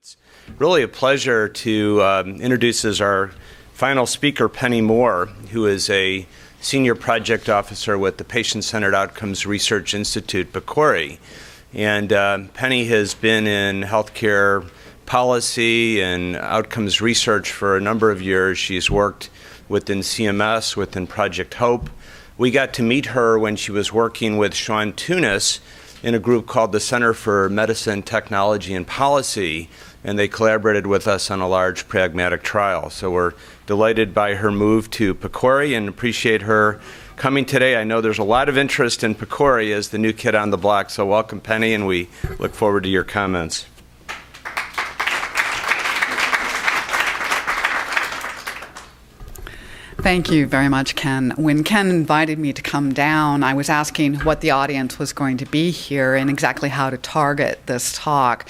It's really a pleasure to introduce as our final speaker, Penny Mohr, who is a Senior Project Officer with the Patient-Centered Outcomes Research Institute, PCORI. And Penny has been in healthcare policy and outcomes research for a number of years. She's worked within CMS, within Project Hope. We got to meet her when she was working with Sean Tunis in a group called the Center for Medicine, Technology, and Policy, and they collaborated with us on a large pragmatic trial. So we're delighted by her move to PCORI and appreciate her coming today. I know there's a lot of interest in PCORI as the new kid on the block, so welcome, Penny, and we look forward to your comments. Thank you very much, Ken. When Ken invited me to come down, I was asking what the audience was going to be here and exactly how to target this talk.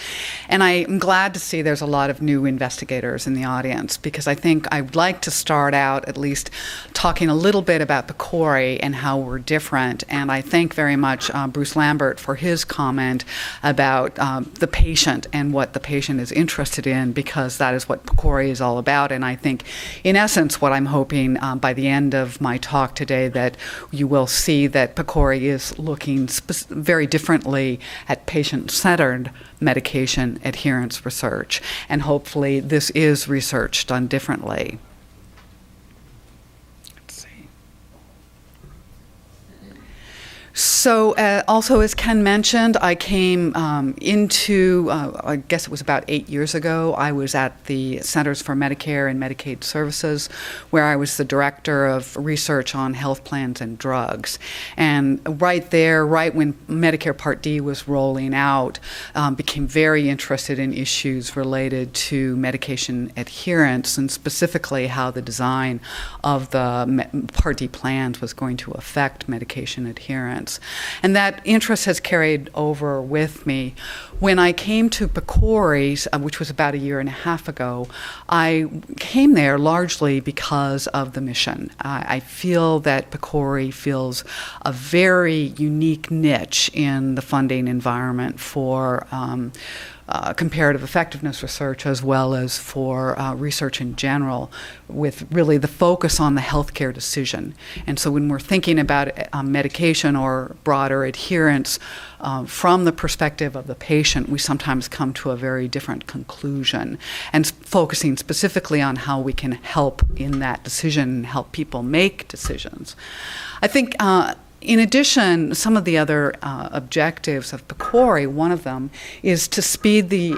And I'm glad to see there's a lot of new investigators in the audience, because I think I'd like to start out at least talking a little bit about PCORI and how we're different. And I thank very much Bruce Lambert for his comment about the patient and what the patient is interested in, because that is what PCORI is all about. And I think, in essence, what I'm hoping by the end of my talk today, that you will see that PCORI is looking very differently at patient-centered medication adherence research, and hopefully this is research done differently. So also, as Ken mentioned, I came into, I guess it was about 8 years ago, I was at the Centers for Medicare and Medicaid Services, where I was the director of research on health plans and drugs. And right there, right when Medicare Part D was rolling out, became very interested in issues related to medication adherence, and specifically how the design of the Part D plans was going to affect medication adherence. And that interest has carried over with me. When I came to PCORI, which was about 1.5 years ago, I came there largely because of the mission. I feel that PCORI fills a very unique niche in the funding environment for comparative effectiveness research, as well as for research in general, with really the focus on the healthcare decision. And so when we're thinking about medication or broader adherence from the perspective of the patient, we sometimes come to a very different conclusion, and focusing specifically on how we can help in that decision and help people make decisions. I think in addition, some of the other objectives of PCORI, one of them is to speed the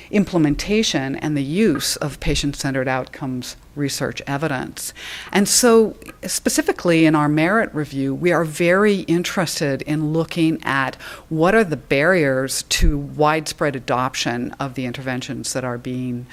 implementation and the use of patient-centered outcomes research evidence. And so specifically in our merit review, we are very interested in looking at what are the barriers to widespread adoption of the interventions that are being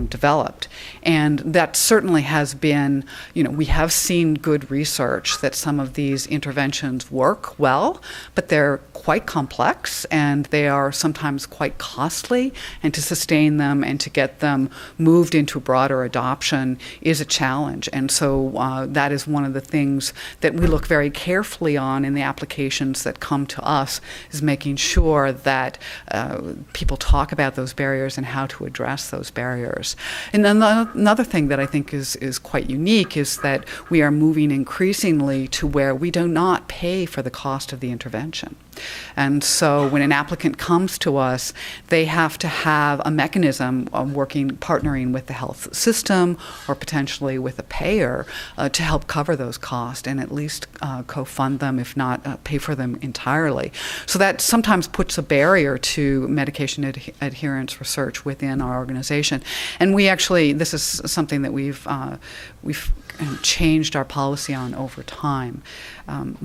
developed. And that certainly has been, we have seen good research that some of these interventions work well, but they're quite complex and they are sometimes quite costly, and to sustain them and to get them moved into broader adoption is a challenge. And so that is one of the things that we look very carefully on in the applications that come to us, is making sure that people talk about those barriers and how to address those barriers. And then another thing that I think is quite unique is that we are moving increasingly to where we do not pay for the cost of the intervention. And so when an applicant comes to us, they have to have a mechanism of partnering with the health system or potentially with a payer to help cover those costs and at least co-fund them, if not pay for them entirely. So that sometimes puts a barrier to medication adherence research within our organization. And we actually, this is something that we've changed our policy on over time.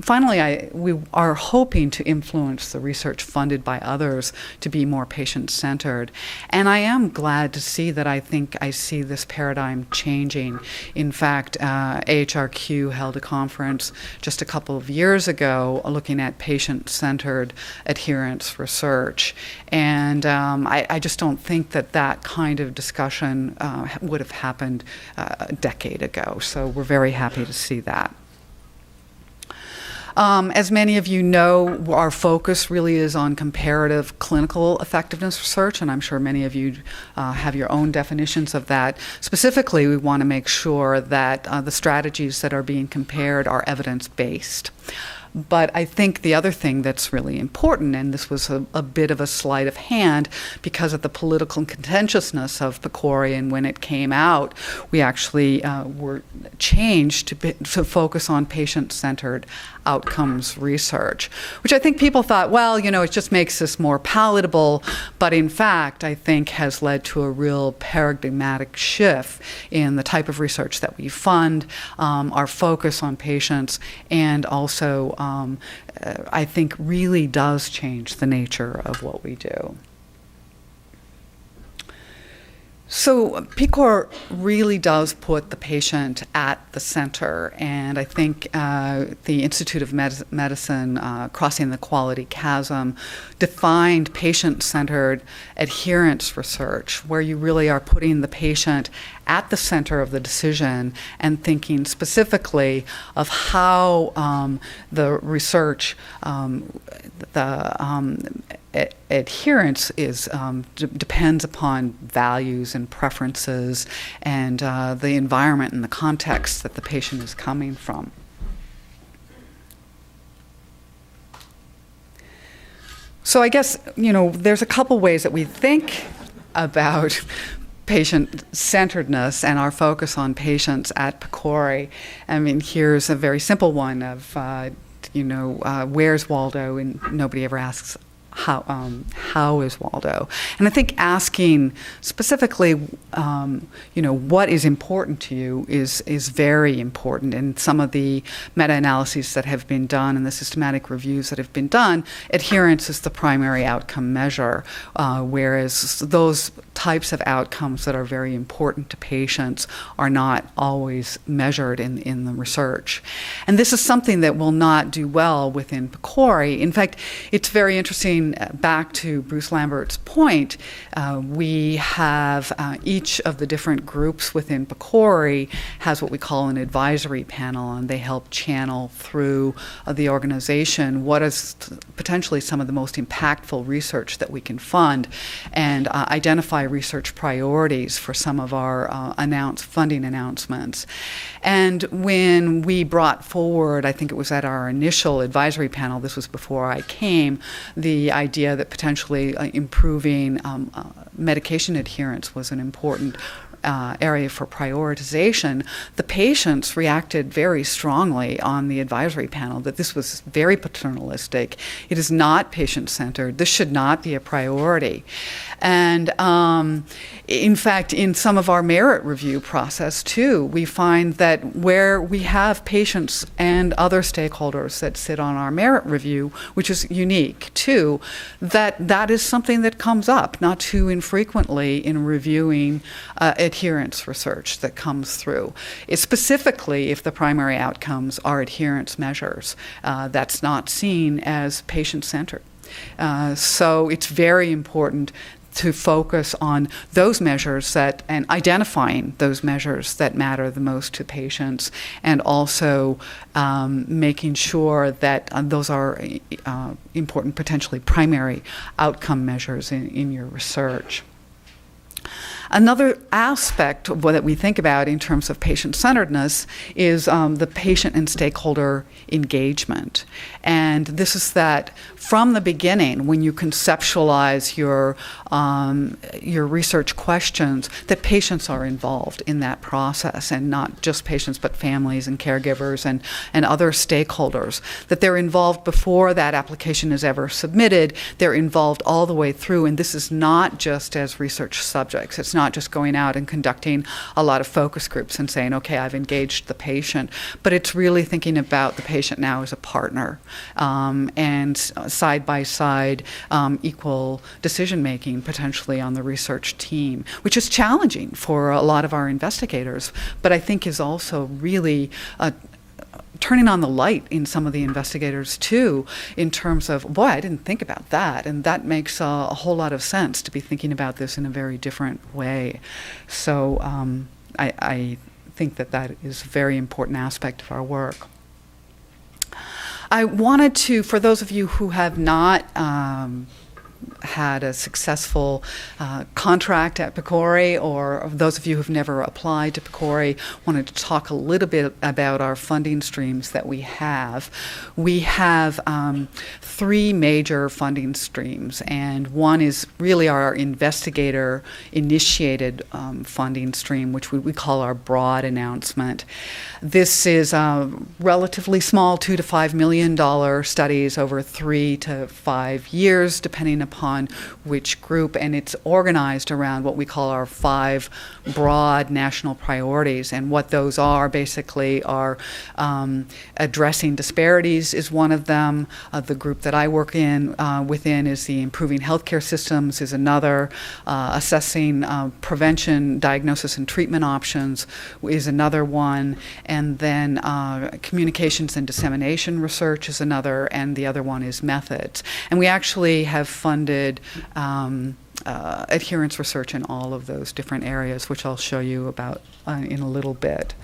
Finally, we are hoping to influence the research funded by others to be more patient-centered. And I am glad to see that I think I see this paradigm changing. In fact, AHRQ held a conference just a couple of years ago looking at patient-centered adherence research. And I just don't think that kind of discussion would have happened a decade ago. So we're very happy to see that. As many of you know, our focus really is on comparative clinical effectiveness research, and I'm sure many of you have your own definitions of that. Specifically, we want to make sure that the strategies that are being compared are evidence-based. But I think the other thing that's really important, and this was a bit of a sleight of hand because of the political contentiousness of PCORI, and when it came out, we actually were changed to focus on patient-centered outcomes research, which I think people thought, well, it just makes this more palatable, but in fact, I think has led to a real paradigmatic shift in the type of research that we fund, our focus on patients, and also I think really does change the nature of what we do. So PCOR really does put the patient at the center, and I think the Institute of Medicine, Crossing the Quality Chasm, defined patient-centered adherence research, where you really are putting the patient at the center of the decision and thinking specifically of how the research, adherence is depends upon values and preferences and the environment and the context that the patient is coming from. So I guess, there's a couple ways that we think about patient-centeredness and our focus on patients at PCORI. I mean, here's a very simple one of, where's Waldo? And nobody ever asks, how is Waldo? And I think asking specifically, what is important to you is very important. And some of the meta-analyses that have been done and the systematic reviews that have been done, adherence is the primary outcome measure, whereas those types of outcomes that are very important to patients are not always measured in the research. And this is something that will not do well within PCORI. In fact, it's very interesting. Back to Bruce Lambert's point, we have each of the different groups within PCORI has what we call an advisory panel, and they help channel through the organization what is potentially some of the most impactful research that we can fund and identify research priorities for some of our funding announcements. And when we brought forward, I think it was at our initial advisory panel, this was before I came, the idea that potentially improving medication adherence was an important area for prioritization, the patients reacted very strongly on the advisory panel that this was very paternalistic. It is not patient-centered. This should not be a priority. And in fact, in some of our merit review process, too, we find that where we have patients and other stakeholders that sit on our merit review, which is unique, too, that is something that comes up not too infrequently in reviewing adherence research that comes through. It's specifically if the primary outcomes are adherence measures. That's not seen as patient-centered. So it's very important to focus on those measures and identifying those measures that matter the most to patients, and also making sure that those are important, potentially primary outcome measures in your research. Another aspect of what we think about in terms of patient-centeredness is the patient and stakeholder engagement. And this is that from the beginning, when you conceptualize your research questions, that patients are involved in that process, and not just patients, but families and caregivers and other stakeholders, that they're involved before that application is ever submitted. They're involved all the way through, and this is not just as research subjects. It's not just going out and conducting a lot of focus groups and saying, okay, I've engaged the patient, but it's really thinking about the patient now as a partner, and side by side, equal decision making potentially on the research team, which is challenging for a lot of our investigators, but I think is also really turning on the light in some of the investigators too, in terms of, boy, I didn't think about that, and that makes a whole lot of sense to be thinking about this in a very different way. So I think that is a very important aspect of our work. I wanted to, for those of you who have not had a successful contract at PCORI, or those of you who've never applied to PCORI, wanted to talk a little bit about our funding streams that we have. We have 3 major funding streams, and one is really our investigator-initiated funding stream, which we call our broad announcement. This is relatively small, $2 to $5 million studies over 3 to 5 years, depending upon which group, and it's organized around what we call our 5 broad national priorities. And what those are basically are addressing disparities is one of them. The group that I work within is the improving healthcare systems is another. Assessing prevention, diagnosis, and treatment options is another one. And then communications and dissemination research is another, and the other one is methods. And we actually have funded adherence research in all of those different areas, which I'll show you about in a little bit.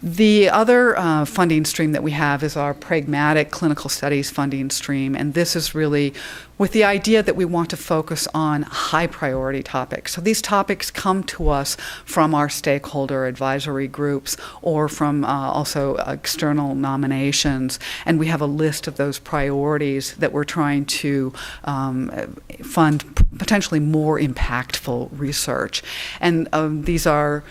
The other funding stream that we have is our pragmatic clinical studies funding stream, and this is really with the idea that we want to focus on high priority topics. So these topics come to us from our stakeholder advisory groups or from also external nominations, and we have a list of those priorities that we're trying to fund potentially more impactful research. And these are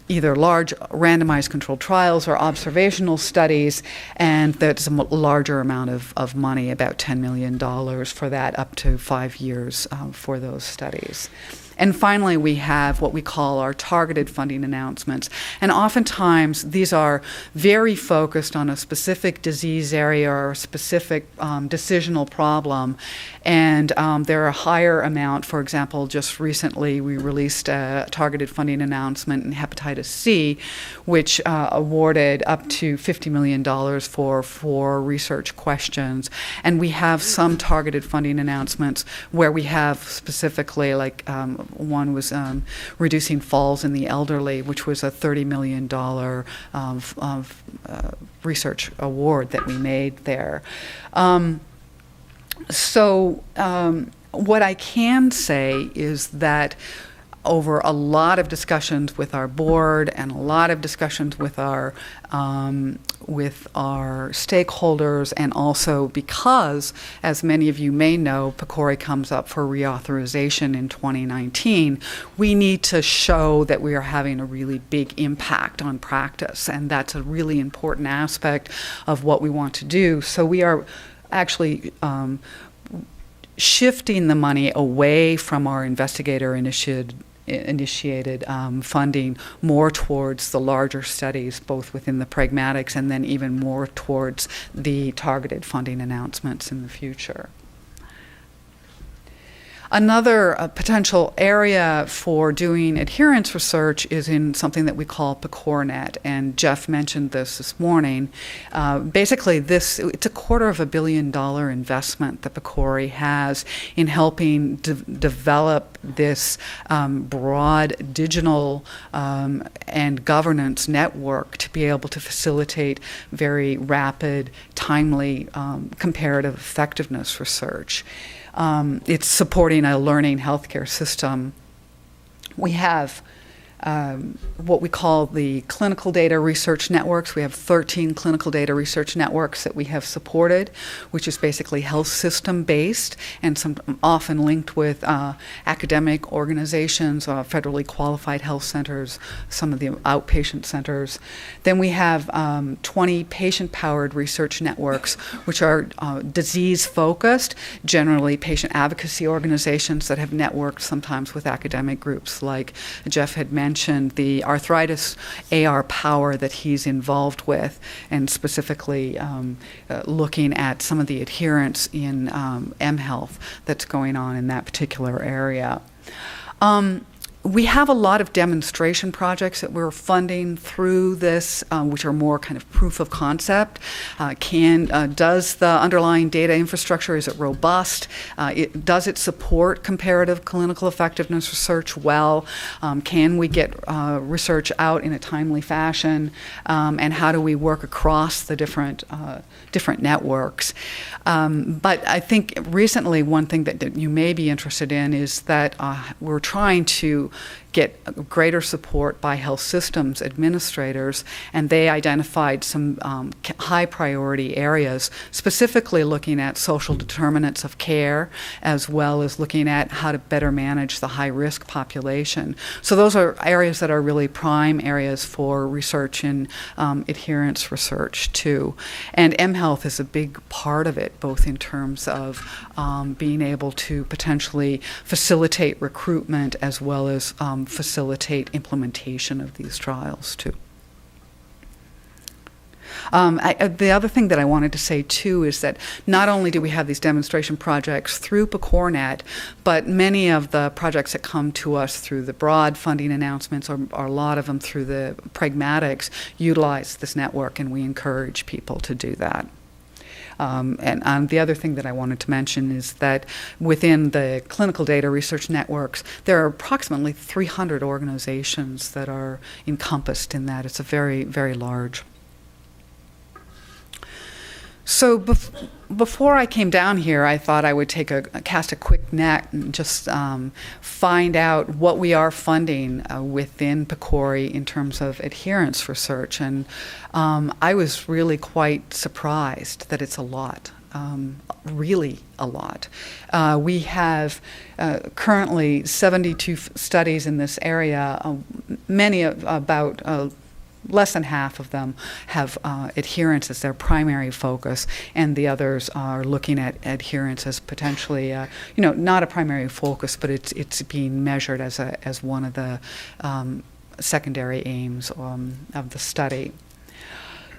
either large randomized controlled trials or observational studies, and that's a larger amount of money, about $10 million for that, up to 5 years for those studies. And finally, we have what we call our targeted funding announcements. And oftentimes, these are very focused on a specific disease area or a specific decisional problem. And they're a higher amount. For example, just recently, we released a targeted funding announcement in hepatitis C, which awarded up to $50 million for 4 research questions. And we have some targeted funding announcements where we have specifically, like one was reducing falls in the elderly, which was a $30 million research award that we made there. So what I can say is that over a lot of discussions with our board and a lot of discussions with our stakeholders, and also because, as many of you may know, PCORI comes up for reauthorization in 2019, we need to show that we are having a really big impact on practice, and that's a really important aspect of what we want to do. So we are actually shifting the money away from our investigator-initiated funding more towards the larger studies, both within the pragmatics and then even more towards the targeted funding announcements in the future. Another potential area for doing adherence research is in something that we call Cornet, and Jeff mentioned this morning. Basically, it's a $250 million investment that PCORI has in helping develop this broad digital and governance network to be able to facilitate very rapid, timely comparative effectiveness research. It's supporting a learning healthcare system. We have what we call the clinical data research networks. We have 13 clinical data research networks that we have supported, which is basically health system based and often linked with academic organizations, federally qualified health centers, some of the outpatient centers. Then we have 20 patient-powered research networks, which are disease-focused, generally patient advocacy organizations that have networked sometimes with academic groups, like Jeff had mentioned the arthritis AR Power that he's involved with, and specifically looking at some of the adherence in mHealth that's going on in that particular area. We have a lot of demonstration projects that we're funding through this, which are more kind of proof of concept. Does the underlying data infrastructure, is it robust? Does it support comparative clinical effectiveness research well? Can we get research out in a timely fashion? And how do we work across the different networks? But I think recently one thing that you may be interested in is that we're trying to get greater support by health systems administrators, and they identified some high priority areas, specifically looking at social determinants of care, as well as looking at how to better manage the high risk population. So those are areas that are really prime areas for research and adherence research too. And mHealth is a big part of it, both in terms of being able to potentially facilitate recruitment as well as facilitate implementation of these trials too. The other thing that I wanted to say too is that not only do we have these demonstration projects through Cornet, but many of the projects that come to us through the broad funding announcements, or a lot of them through the pragmatics, utilize this network, and we encourage people to do that. And the other thing that I wanted to mention is that within the clinical data research networks, there are approximately 300 organizations that are encompassed in that. It's a very, very large. So before I came down here, I thought I would cast a quick net and just find out what we are funding within PCORI in terms of adherence research. And I was really quite surprised that it's a lot. Really a lot. We have currently 72 studies in this area. Many about less than half of them have adherence as their primary focus, and the others are looking at adherence as potentially, not a primary focus, but it's being measured as one of the secondary aims of the study.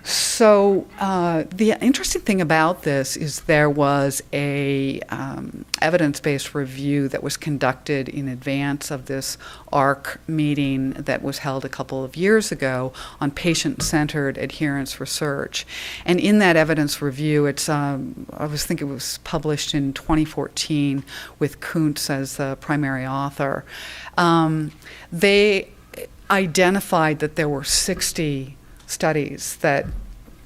So the interesting thing about this is there was a evidence-based review that was conducted in advance of this ARC meeting that was held a couple of years ago on patient-centered adherence research. And in that evidence review, I think it was published in 2014 with Kuntz as the primary author. They identified that there were 60 studies that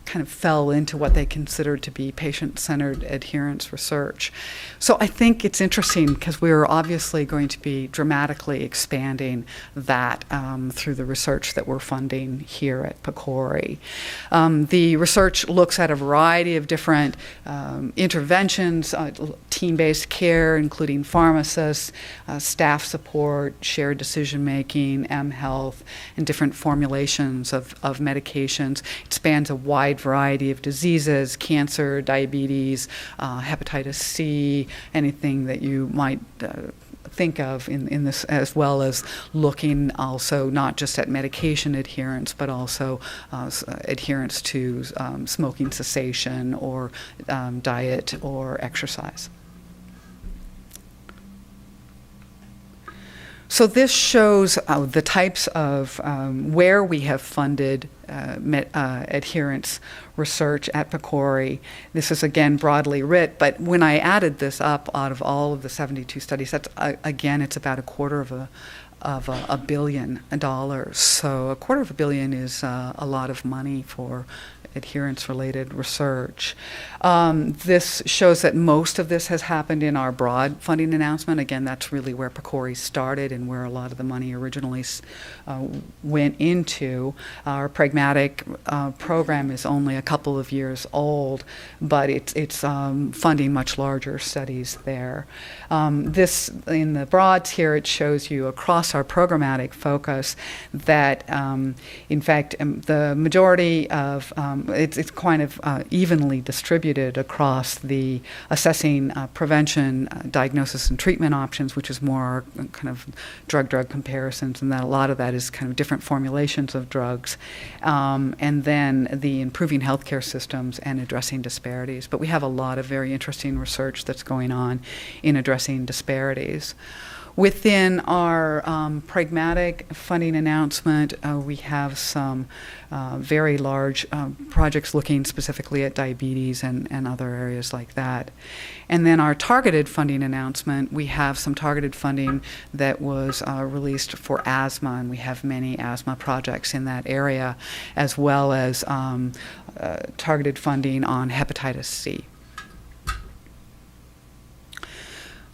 kind of fell into what they considered to be patient-centered adherence research. So I think it's interesting because we're obviously going to be dramatically expanding that through the research that we're funding here at PCORI. The research looks at a variety of different interventions, team-based care, including pharmacists, staff support, shared decision-making, mHealth, and different formulations of medications. It spans a wide variety of diseases: cancer, diabetes, hepatitis C, anything that you might think of in this, as well as looking also not just at medication adherence, but also adherence to smoking cessation or diet or exercise. So this shows the types of where we have funded adherence research at PCORI. This is again broadly writ, but when I added this up out of all of the 72 studies, that's again it's about $250 million. So $250 million is a lot of money for adherence-related research. This shows that most of this has happened in our broad funding announcement. Again, that's really where PCORI started and where a lot of the money originally went into. Our pragmatic program is only a couple of years old, but it's funding much larger studies there. This, in the broads here, it shows you across our programmatic focus that, in fact, the majority of it's kind of evenly distributed across the assessing prevention, diagnosis, and treatment options, which is more kind of drug-drug comparisons, and that a lot of that is kind of different formulations of drugs, and then the improving healthcare systems and addressing disparities. But we have a lot of very interesting research that's going on in addressing disparities. Within our pragmatic funding announcement, we have some very large projects looking specifically at diabetes and other areas like that. And then our targeted funding announcement, we have some targeted funding that was released for asthma, and we have many asthma projects in that area, as well as targeted funding on hepatitis C.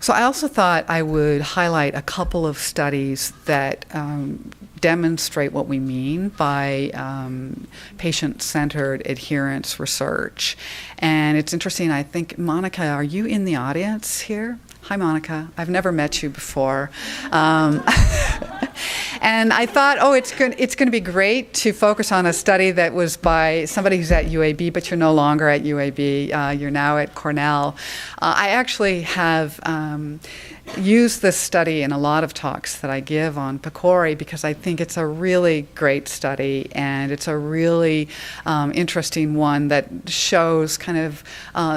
So I also thought I would highlight a couple of studies that demonstrate what we mean by patient-centered adherence research. And it's interesting, I think, Monica, are you in the audience here? Hi, Monica. I've never met you before. And I thought, it's going to be great to focus on a study that was by somebody who's at UAB, but you're no longer at UAB. You're now at Cornell. I actually have used this study in a lot of talks that I give on PCORI because I think it's a really great study, and it's a really interesting one that shows kind of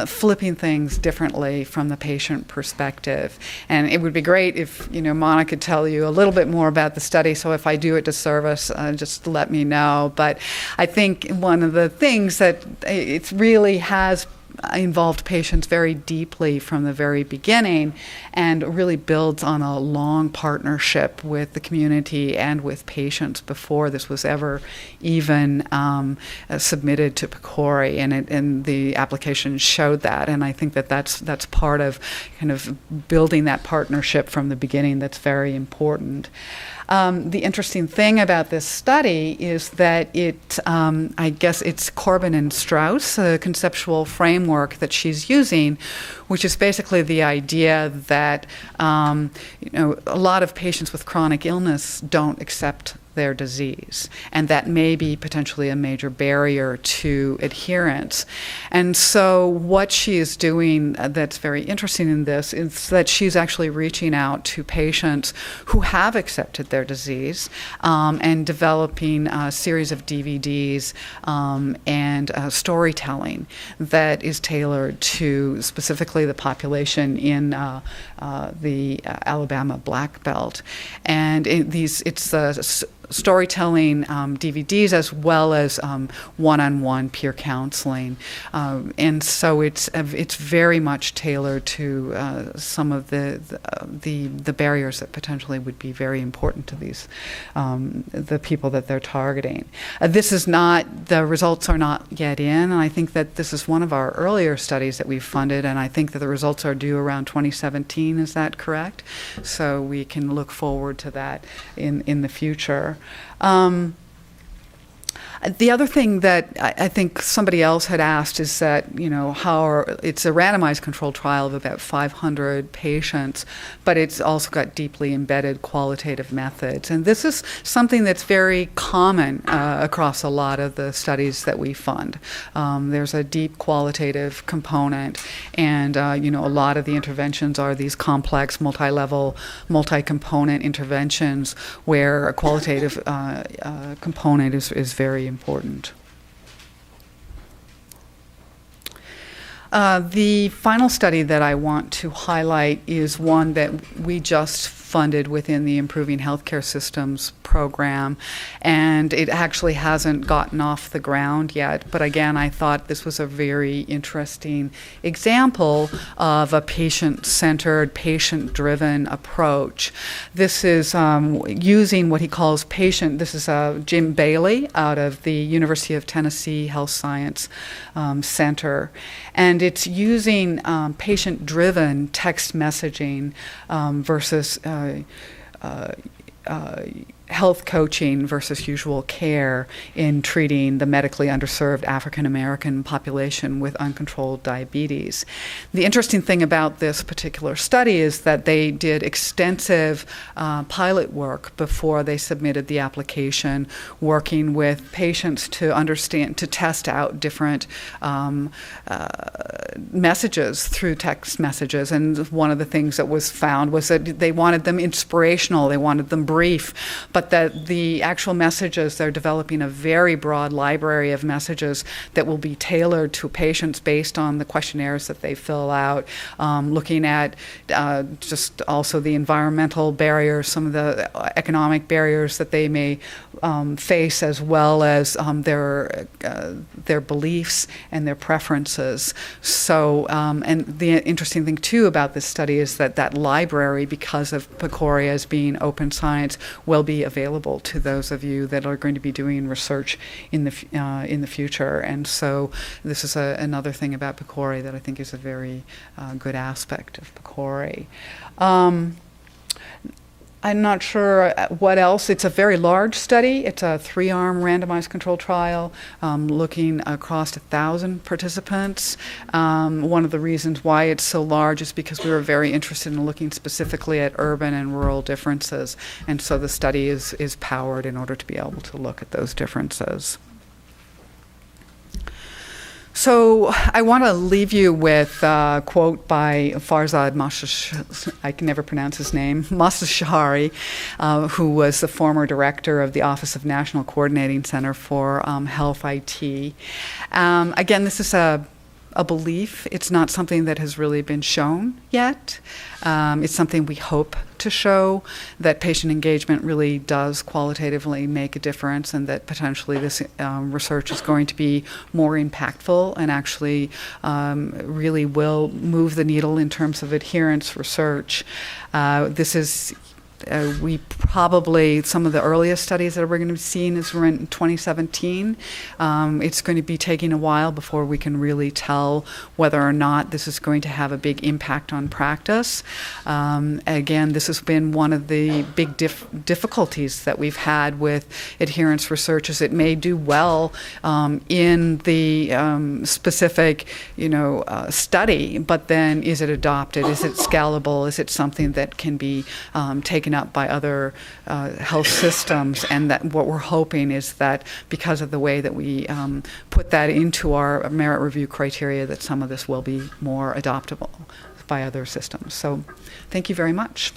flipping things differently from the patient perspective. And it would be great if Monica could tell you a little bit more about the study. So if I do it disservice, just let me know. But I think one of the things that it really has involved patients very deeply from the very beginning, and really builds on a long partnership with the community and with patients before this was ever even submitted to PCORI, and the application showed that. And I think that's part of kind of building that partnership from the beginning that's very important. The interesting thing about this study is that I guess it's Corbin and Strauss, a conceptual framework that she's using, which is basically the idea that a lot of patients with chronic illness don't accept their disease, and that may be potentially a major barrier to adherence. And so what she is doing that's very interesting in this is that she's actually reaching out to patients who have accepted their disease, and developing a series of DVDs and storytelling that is tailored to specifically the population in the Alabama Black Belt. And it's storytelling DVDs, as well as one-on-one peer counseling, and so it's very much tailored to some of the barriers that potentially would be very important to these the people that they're targeting. The results are not yet in, and I think that this is one of our earlier studies that we've funded, and I think that the results are due around 2017. Is that correct? So we can look forward to that in the future. The other thing that I think somebody else had asked is that, it's a randomized controlled trial of about 500 patients, but it's also got deeply embedded qualitative methods. And this is something that's very common across a lot of the studies that we fund. There's a deep qualitative component, and, a lot of the interventions are these complex, multi-level, multi-component interventions where a qualitative component is very important. The final study that I want to highlight is one that we just funded within the Improving Healthcare Systems program, and it actually hasn't gotten off the ground yet. But again, I thought this was a very interesting example of a patient-centered, patient-driven approach. This is using what he calls this is Jim Bailey out of the University of Tennessee Health Science Center. And it's using patient-driven text messaging versus health coaching versus usual care in treating the medically underserved African American population with uncontrolled diabetes. The interesting thing about this particular study is that they did extensive pilot work before they submitted the application, working with patients to test out different messages through text messages. And one of the things that was found was that they wanted them inspirational, they wanted them brief, but but that the actual messages, they're developing a very broad library of messages that will be tailored to patients based on the questionnaires that they fill out, looking at just also the environmental barriers, some of the economic barriers that they may face, as well as their beliefs and their preferences. So, and the interesting thing too about this study is that that library, because of PCORI as being open science, will be available to those of you that are going to be doing research in the future. And so, this is another thing about PCORI that I think is a very good aspect of PCORI. I'm not sure what else. It's a very large study. It's a 3-arm randomized controlled trial looking across 1,000 participants. One of the reasons why it's so large is because we were very interested in looking specifically at urban and rural differences. And so the study is powered in order to be able to look at those differences. So I want to leave you with a quote by Farzad I can never pronounce his name, Mostashari, who was the former director of the Office of National Coordinating Center for Health IT. Again, this is a belief. It's not something that has really been shown yet. It's something we hope to show, that patient engagement really does qualitatively make a difference, and that potentially this research is going to be more impactful and actually really will move the needle in terms of adherence research. This is we probably, some of the earliest studies that we're going to be seeing is in 2017. It's going to be taking a while before we can really tell whether or not this is going to have a big impact on practice. Again, this has been one of the big difficulties that we've had with adherence research, is it may do well in the specific, study, but then is it adopted? Is it scalable? Is it something that can be taken up by other health systems? And that what we're hoping is that because of the way that we put that into our merit review criteria, that some of this will be more adoptable by other systems. So thank you very much.